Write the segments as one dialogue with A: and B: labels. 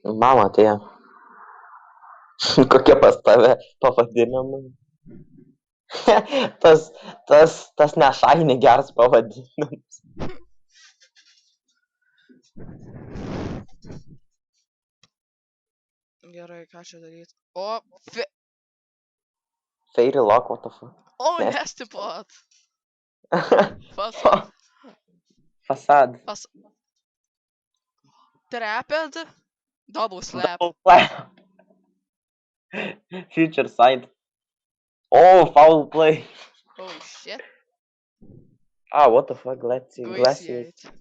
A: Mama atėjo. Kokie pas tave pavadinimai? tas nešainė geras pavadinimas.
B: Gerai, ką čia daryti? O,
A: Fairy lock, what the fuck?
B: o,
A: Nasty
B: nasty pot.
A: Facade.
B: Trapped. Double slap.
A: Double slap. Future sight. Oh, foul play.
B: Oh shit.
A: Ah, what the fuck, glaciate.
B: Glaciate.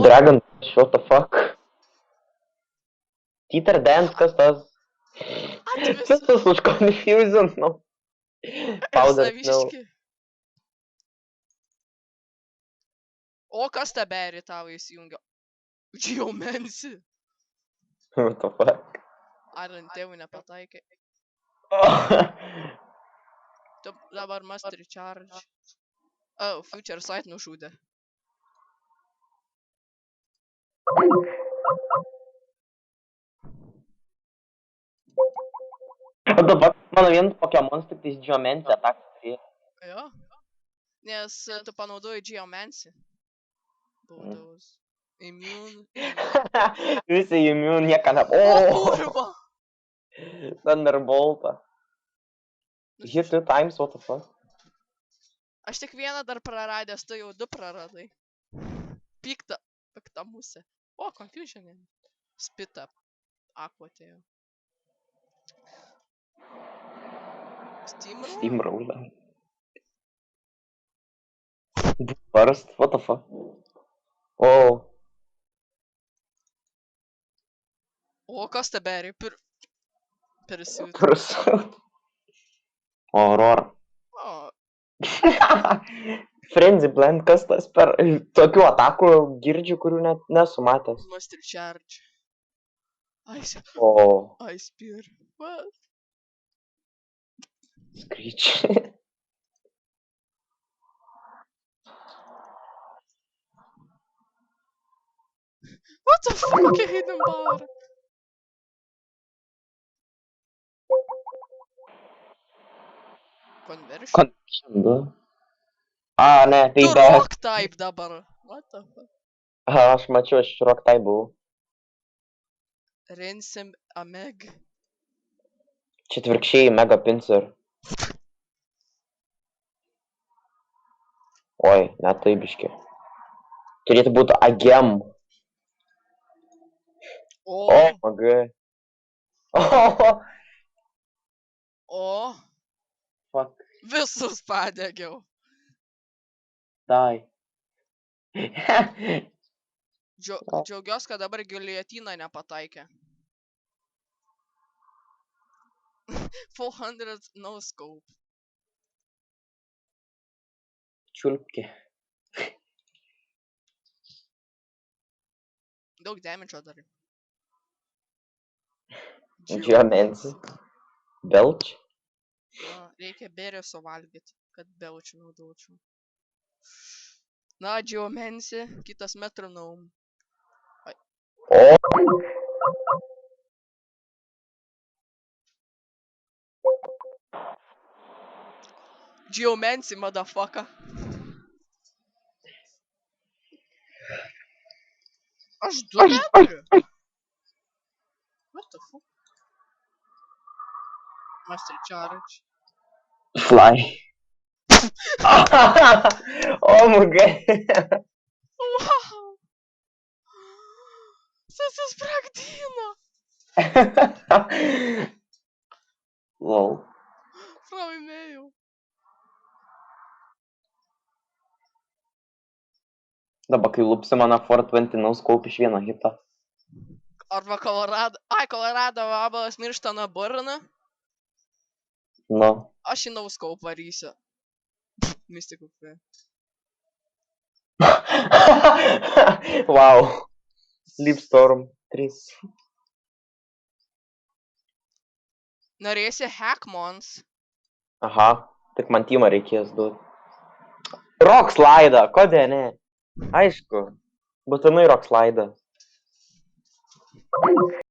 A: Dragon, what the fuck? Teeter dance, kas tas? Visas už confusion. Powder snow.
B: O, kas teberi tau įsijungia? Geomancy.
A: What the fuck?
B: Ar ant tėvų nepataikė? Dabar must recharge. Oh, future sight nužudė.
A: O dabar mano vienas Pokemonas tik tais Geomancy ataką turėjo.
B: Jo. Nes tu panaudoji Geomancy. Baudos. Immune.
A: Visi immune, nieka ne...
B: O, kurva!
A: Thunderboltą. Hit 2 times, what the fuck?
B: Aš tik vieną dar praradęs, tu jau 2 praradai. Pikta musė. O, confusion. Spit up. Aqua atėjo.
A: Steamroller. Burst, what the fuck? Oh.
B: O, kas teberi? Pursuit.
A: Pursuit. Aurora.
B: O.
A: Frenzy Blend, kas tas per... Tokių atakų girdžiu, kurių net nesu matęs.
B: Must recharge. Ice Spear. What?
A: Screech.
B: What the fuck, hidden power? Conversion?
A: A, ne, tai
B: tu rock type dabar. What the fuck?
A: Aš mačiau, aš rock type buvau.
B: Rinsim a meg.
A: Čia atvirkščiai mega pincer. Oi, net tai biški. Turėtų būti agem. Oh my god.
B: O.
A: Fuck.
B: Visus padegiau.
A: Die.
B: Džiaugiuos, kad dabar giliotiną nepataikė. 400 no scope.
A: Čiulpki.
B: Daug damage darai.
A: Geomancy. Belch.
B: Reikia berį suvalgyti, kad belčių naudočiau. Na, Geomancy, kitas metronom.
A: O.
B: Geomancy, motherfucker. Aš 2 neturiu. What the fuck? Must recharge.
A: Fly. Oh my god.
B: Wow. Susispragdino.
A: Lol.
B: Pralaimėjau.
A: Dabar kai lupsi mano 420 no scope iš vieno hito.
B: Arba Colorado. Ai, Colorado vabalas miršta nuo burną.
A: No.
B: Aš į no scope varysiu. Mystic Upė.
A: Wow. Sleep Storm 3.
B: Norėsi Hackmons?
A: Aha. Tik man timą reikės duoti. Rock slaidą, kodėl ne? Aišku. Būtinai rock slaidą.